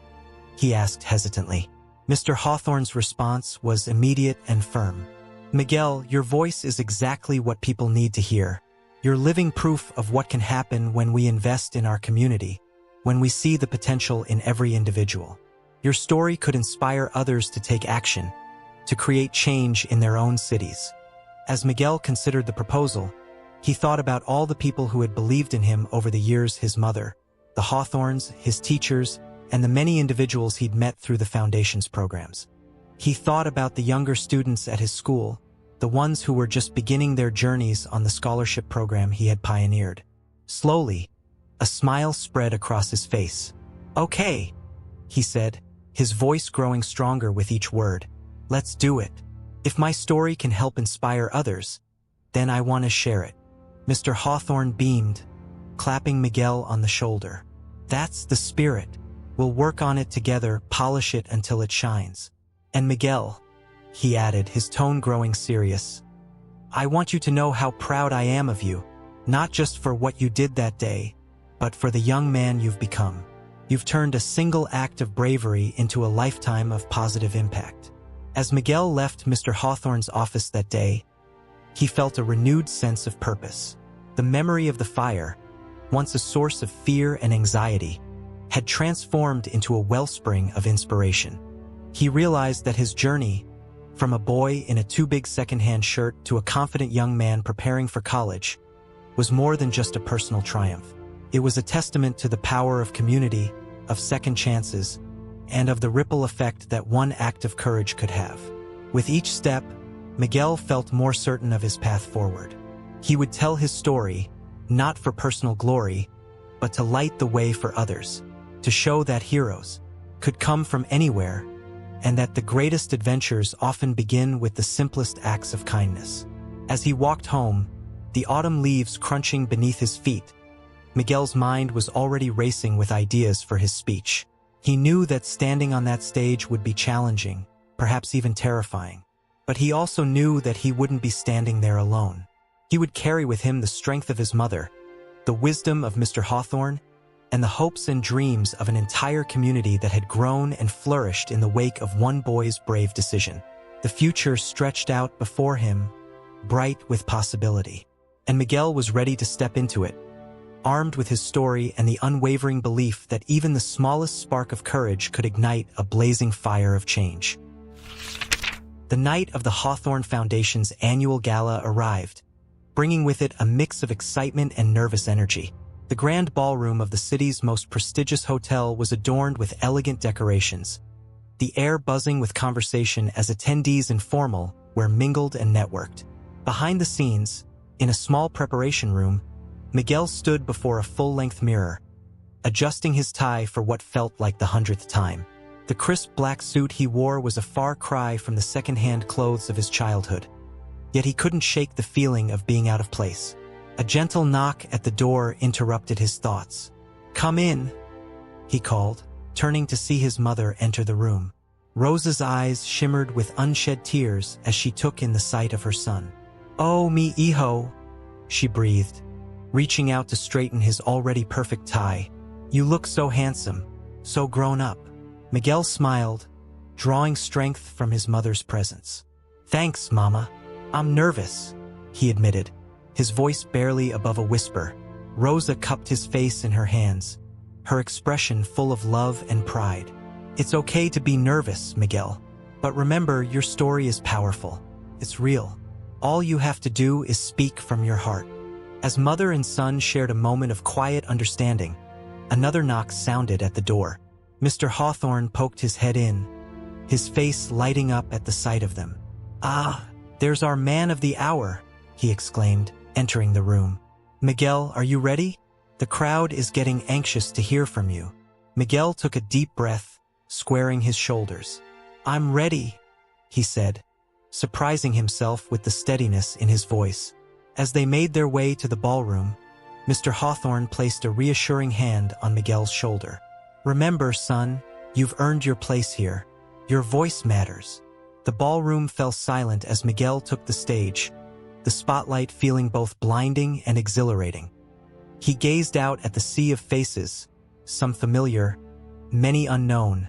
he asked hesitantly. Mr. Hawthorne's response was immediate and firm. "Miguel, your voice is exactly what people need to hear. You're living proof of what can happen when we invest in our community, when we see the potential in every individual. Your story could inspire others to take action, to create change in their own cities." As Miguel considered the proposal, he thought about all the people who had believed in him over the years: his mother, the Hawthornes, his teachers, and the many individuals he'd met through the Foundation's programs. He thought about the younger students at his school, the ones who were just beginning their journeys on the scholarship program he had pioneered. Slowly, a smile spread across his face. "Okay," he said, his voice growing stronger with each word. "Let's do it. If my story can help inspire others, then I want to share it." Mr. Hawthorne beamed, clapping Miguel on the shoulder. "That's the spirit. We'll work on it together, polish it until it shines. And Miguel," he added, his tone growing serious, "I want you to know how proud I am of you, not just for what you did that day, but for the young man you've become. You've turned a single act of bravery into a lifetime of positive impact." As Miguel left Mr. Hawthorne's office that day, he felt a renewed sense of purpose. The memory of the fire, once a source of fear and anxiety, had transformed into a wellspring of inspiration. He realized that his journey, from a boy in a too-big secondhand shirt to a confident young man preparing for college, was more than just a personal triumph. It was a testament to the power of community, of second chances, and of the ripple effect that one act of courage could have. With each step, Miguel felt more certain of his path forward. He would tell his story, not for personal glory, but to light the way for others, to show that heroes could come from anywhere, and that the greatest adventures often begin with the simplest acts of kindness. As he walked home, the autumn leaves crunching beneath his feet, Miguel's mind was already racing with ideas for his speech. He knew that standing on that stage would be challenging, perhaps even terrifying. But he also knew that he wouldn't be standing there alone. He would carry with him the strength of his mother, the wisdom of Mr. Hawthorne, and the hopes and dreams of an entire community that had grown and flourished in the wake of one boy's brave decision. The future stretched out before him, bright with possibility. And Miguel was ready to step into it, armed with his story and the unwavering belief that even the smallest spark of courage could ignite a blazing fire of change. The night of the Hawthorne Foundation's annual gala arrived, bringing with it a mix of excitement and nervous energy. The grand ballroom of the city's most prestigious hotel was adorned with elegant decorations, the air buzzing with conversation as attendees informal were mingled and networked. Behind the scenes, in a small preparation room, Miguel stood before a full-length mirror, adjusting his tie for what felt like the 100th time. The crisp black suit he wore was a far cry from the second-hand clothes of his childhood. Yet he couldn't shake the feeling of being out of place. A gentle knock at the door interrupted his thoughts. "Come in," he called, turning to see his mother enter the room. Rosa's eyes shimmered with unshed tears as she took in the sight of her son. "Oh, mi hijo," she breathed, reaching out to straighten his already perfect tie. "You look so handsome, so grown up." Miguel smiled, drawing strength from his mother's presence. "Thanks, Mama. I'm nervous," he admitted, his voice barely above a whisper. Rosa cupped his face in her hands, her expression full of love and pride. "It's okay to be nervous, Miguel. But remember, your story is powerful. It's real. All you have to do is speak from your heart." As mother and son shared a moment of quiet understanding, another knock sounded at the door. Mr. Hawthorne poked his head in, his face lighting up at the sight of them. "Ah, there's our man of the hour," he exclaimed, entering the room. "Miguel, are you ready? The crowd is getting anxious to hear from you." Miguel took a deep breath, squaring his shoulders. "I'm ready," he said, surprising himself with the steadiness in his voice. As they made their way to the ballroom, Mr. Hawthorne placed a reassuring hand on Miguel's shoulder. "Remember, son, you've earned your place here. Your voice matters." The ballroom fell silent as Miguel took the stage, the spotlight feeling both blinding and exhilarating. He gazed out at the sea of faces, some familiar, many unknown,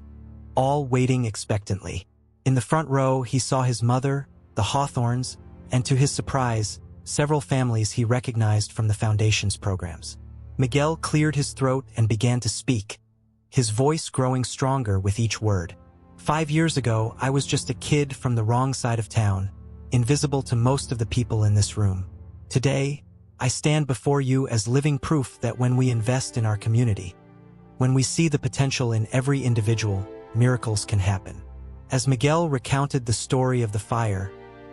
all waiting expectantly. In the front row, he saw his mother, the Hawthornes, and to his surprise, several families he recognized from the Foundation's programs. Miguel cleared his throat and began to speak, his voice growing stronger with each word. "5 years ago, I was just a kid from the wrong side of town, invisible to most of the people in this room. Today, I stand before you as living proof that when we invest in our community, when we see the potential in every individual, miracles can happen." As Miguel recounted the story of the fire,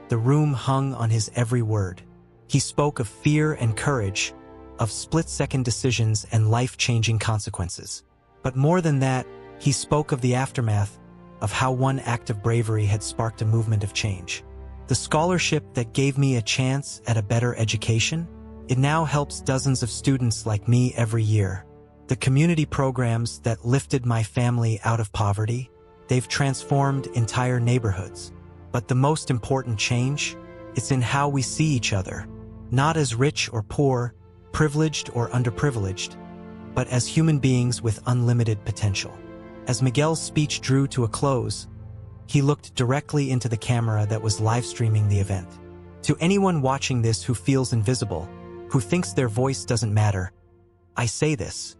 the room hung on his every word. He spoke of fear and courage, of split-second decisions and life-changing consequences. But more than that, he spoke of the aftermath, of how one act of bravery had sparked a movement of change. "The scholarship that gave me a chance at a better education, it now helps dozens of students like me every year. The community programs that lifted my family out of poverty, they've transformed entire neighborhoods. But the most important change, it's in how we see each other, not as rich or poor, privileged or underprivileged, but as human beings with unlimited potential." As Miguel's speech drew to a close, he looked directly into the camera that was live-streaming the event. "To anyone watching this who feels invisible, who thinks their voice doesn't matter, I say this.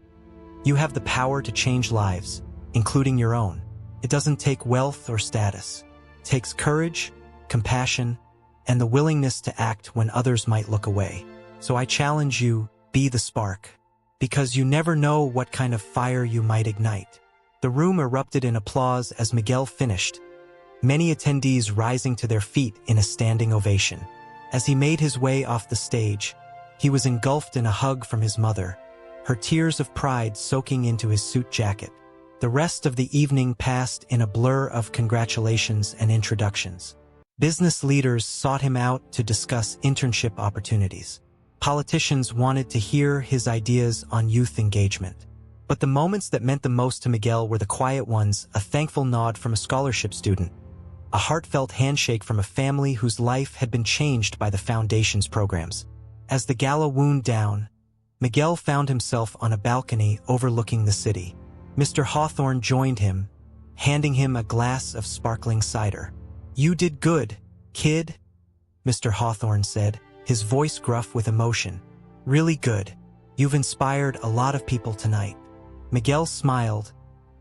You have the power to change lives, including your own. It doesn't take wealth or status. It takes courage, compassion, and the willingness to act when others might look away. So I challenge you, be the spark, because you never know what kind of fire you might ignite." The room erupted in applause as Miguel finished, many attendees rising to their feet in a standing ovation. As he made his way off the stage, he was engulfed in a hug from his mother, her tears of pride soaking into his suit jacket. The rest of the evening passed in a blur of congratulations and introductions. Business leaders sought him out to discuss internship opportunities. Politicians wanted to hear his ideas on youth engagement. But the moments that meant the most to Miguel were the quiet ones: a thankful nod from a scholarship student, a heartfelt handshake from a family whose life had been changed by the Foundation's programs. As the gala wound down, Miguel found himself on a balcony overlooking the city. Mr. Hawthorne joined him, handing him a glass of sparkling cider. "You did good, kid," Mr. Hawthorne said, his voice gruff with emotion. "Really good. You've inspired a lot of people tonight." Miguel smiled,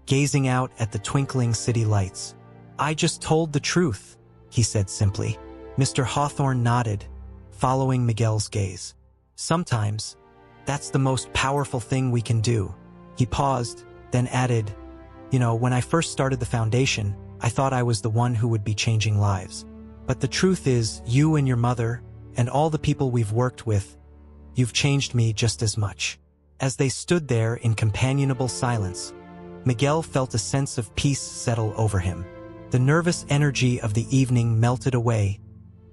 gazing out at the twinkling city lights. "I just told the truth," he said simply. Mr. Hawthorne nodded, following Miguel's gaze. "Sometimes, that's the most powerful thing we can do." He paused, then added, "When I first started the Foundation, I thought I was the one who would be changing lives. But the truth is, you and your mother, and all the people we've worked with, you've changed me just as much." As they stood there in companionable silence, Miguel felt a sense of peace settle over him. The nervous energy of the evening melted away,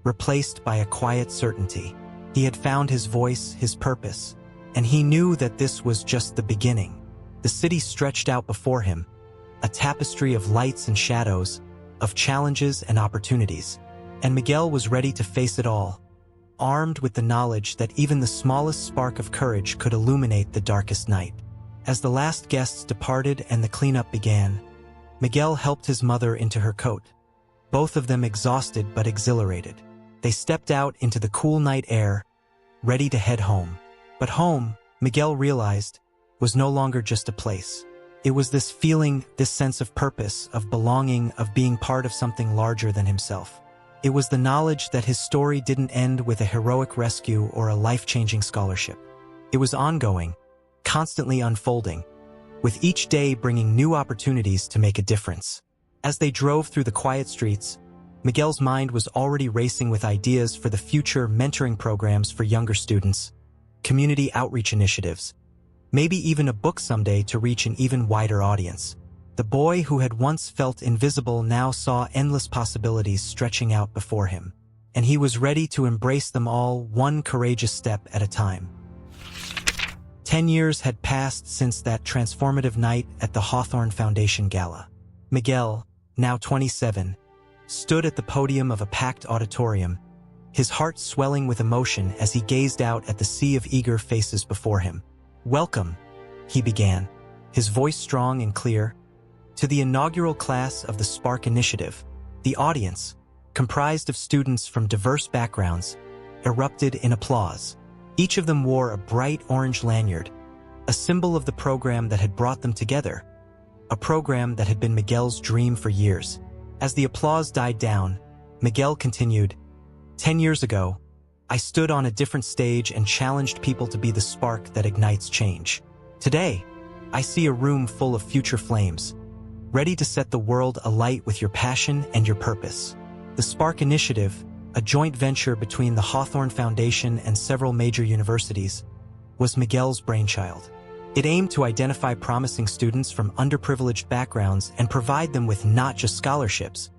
replaced by a quiet certainty. He had found his voice, his purpose, and he knew that this was just the beginning. The city stretched out before him, a tapestry of lights and shadows, of challenges and opportunities, and Miguel was ready to face it all, armed with the knowledge that even the smallest spark of courage could illuminate the darkest night. As the last guests departed and the cleanup began, Miguel helped his mother into her coat, both of them exhausted but exhilarated. They stepped out into the cool night air, ready to head home. But home, Miguel realized, was no longer just a place. It was this feeling, this sense of purpose, of belonging, of being part of something larger than himself. It was the knowledge that his story didn't end with a heroic rescue or a life-changing scholarship. It was ongoing, constantly unfolding, with each day bringing new opportunities to make a difference. As they drove through the quiet streets, Miguel's mind was already racing with ideas for the future: mentoring programs for younger students, community outreach initiatives, maybe even a book someday to reach an even wider audience. The boy who had once felt invisible now saw endless possibilities stretching out before him, and he was ready to embrace them all, one courageous step at a time. 10 years had passed since that transformative night at the Hawthorne Foundation Gala. Miguel, now 27, stood at the podium of a packed auditorium, his heart swelling with emotion as he gazed out at the sea of eager faces before him. "Welcome," he began, his voice strong and clear, "to the inaugural class of the Spark Initiative." The audience, comprised of students from diverse backgrounds, erupted in applause. Each of them wore a bright orange lanyard, a symbol of the program that had brought them together, a program that had been Miguel's dream for years. As the applause died down, Miguel continued, "10 years ago, I stood on a different stage and challenged people to be the spark that ignites change. Today, I see a room full of future flames, ready to set the world alight with your passion and your purpose." The Spark Initiative, a joint venture between the Hawthorne Foundation and several major universities, was Miguel's brainchild. It aimed to identify promising students from underprivileged backgrounds and provide them with not just scholarships,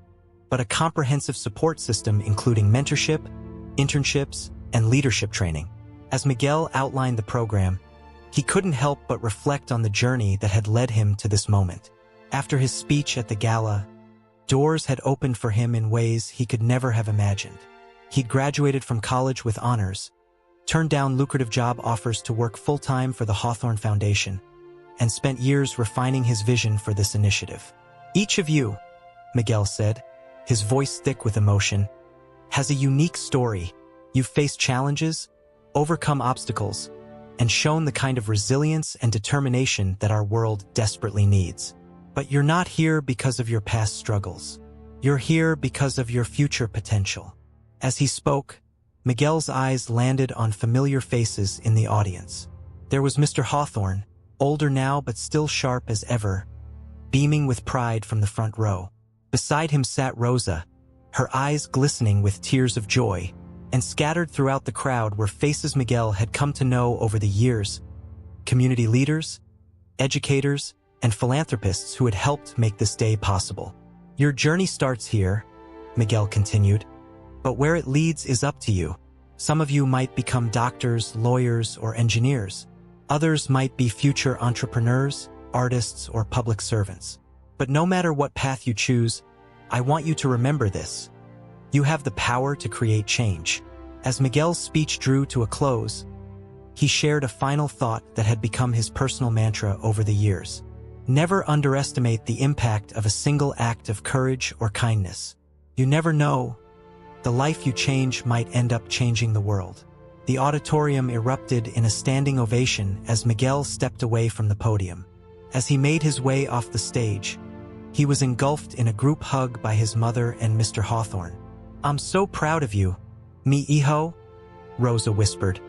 but a comprehensive support system including mentorship, internships, and leadership training. As Miguel outlined the program, he couldn't help but reflect on the journey that had led him to this moment. After his speech at the gala, doors had opened for him in ways he could never have imagined. He'd graduated from college with honors, turned down lucrative job offers to work full-time for the Hawthorne Foundation, and spent years refining his vision for this initiative. "Each of you," Miguel said, his voice thick with emotion, "has a unique story. You've faced challenges, overcome obstacles, and shown the kind of resilience and determination that our world desperately needs. But you're not here because of your past struggles. You're here because of your future potential." As he spoke, Miguel's eyes landed on familiar faces in the audience. There was Mr. Hawthorne, older now but still sharp as ever, beaming with pride from the front row. Beside him sat Rosa, her eyes glistening with tears of joy, and scattered throughout the crowd were faces Miguel had come to know over the years: community leaders, educators, and philanthropists who had helped make this day possible. "Your journey starts here," Miguel continued, "but where it leads is up to you. Some of you might become doctors, lawyers, or engineers. Others might be future entrepreneurs, artists, or public servants. But no matter what path you choose, I want you to remember this. You have the power to create change. As Miguel's speech drew to a close, he shared a final thought that had become his personal mantra over the years. Never underestimate the impact of a single act of courage or kindness. You never know. The life you change might end up changing the world. The auditorium erupted in a standing ovation as Miguel stepped away from the podium. As he made his way off the stage, he was engulfed in a group hug by his mother and Mr. Hawthorne. "I'm so proud of you, mi hijo," Rosa whispered,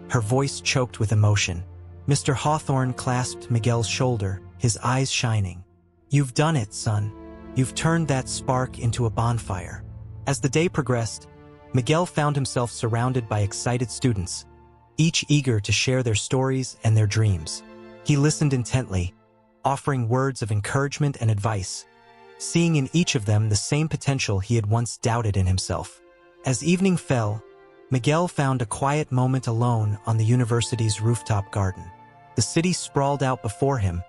her voice choked with emotion. Mr. Hawthorne clasped Miguel's shoulder, his eyes shining. "You've done it, son. You've turned that spark into a bonfire." As the day progressed, Miguel found himself surrounded by excited students, each eager to share their stories and their dreams. He listened intently, offering words of encouragement and advice, seeing in each of them the same potential he had once doubted in himself. As evening fell, Miguel found a quiet moment alone on the university's rooftop garden. The city sprawled out before him,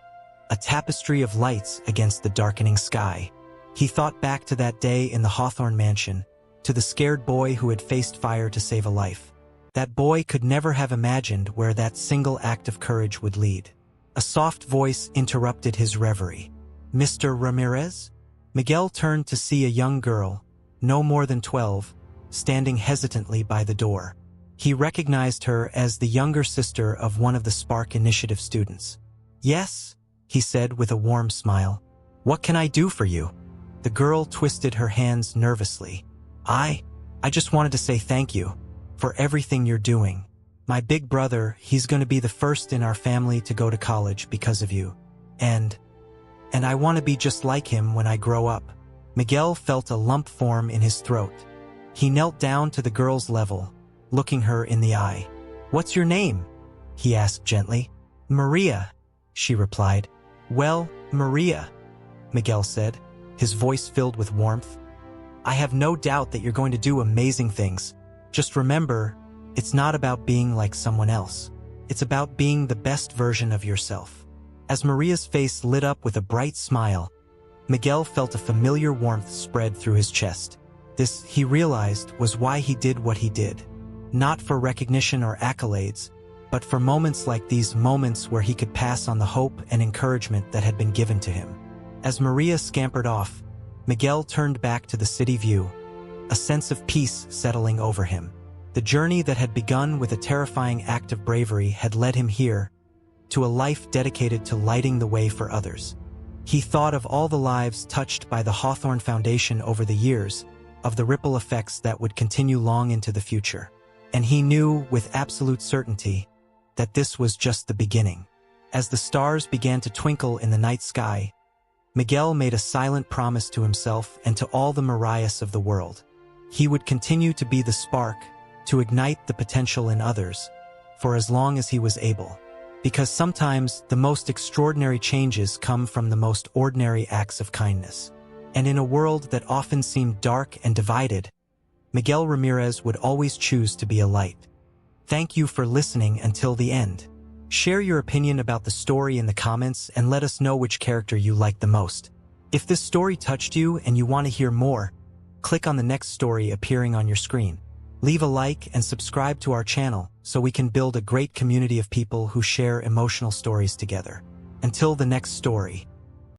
a tapestry of lights against the darkening sky. He thought back to that day in the Hawthorne mansion, to the scared boy who had faced fire to save a life. That boy could never have imagined where that single act of courage would lead. A soft voice interrupted his reverie. "Mr. Ramirez?" Miguel turned to see a young girl, no more than 12, standing hesitantly by the door. He recognized her as the younger sister of one of the Spark Initiative students. "Yes," he said with a warm smile. "What can I do for you?" The girl twisted her hands nervously. I just wanted to say thank you for everything you're doing. My big brother, he's going to be the first in our family to go to college because of you. And I want to be just like him when I grow up." Miguel felt a lump form in his throat. He knelt down to the girl's level, looking her in the eye. "What's your name?" he asked gently. "Maria," she replied. "Well, Maria," Miguel said, his voice filled with warmth, "I have no doubt that you're going to do amazing things. Just remember, it's not about being like someone else. It's about being the best version of yourself." As Maria's face lit up with a bright smile, Miguel felt a familiar warmth spread through his chest. This, he realized, was why he did what he did. Not for recognition or accolades, but for moments like these, moments where he could pass on the hope and encouragement that had been given to him. As Maria scampered off, Miguel turned back to the city view, a sense of peace settling over him. The journey that had begun with a terrifying act of bravery had led him here, to a life dedicated to lighting the way for others. He thought of all the lives touched by the Hawthorne Foundation over the years, of the ripple effects that would continue long into the future. And he knew with absolute certainty that this was just the beginning. As the stars began to twinkle in the night sky, Miguel made a silent promise to himself and to all the Marias of the world. He would continue to be the spark, to ignite the potential in others, for as long as he was able. Because sometimes the most extraordinary changes come from the most ordinary acts of kindness. And in a world that often seemed dark and divided, Miguel Ramirez would always choose to be a light. Thank you for listening until the end. Share your opinion about the story in the comments and let us know which character you liked the most. If this story touched you and you want to hear more, click on the next story appearing on your screen. Leave a like and subscribe to our channel so we can build a great community of people who share emotional stories together. Until the next story.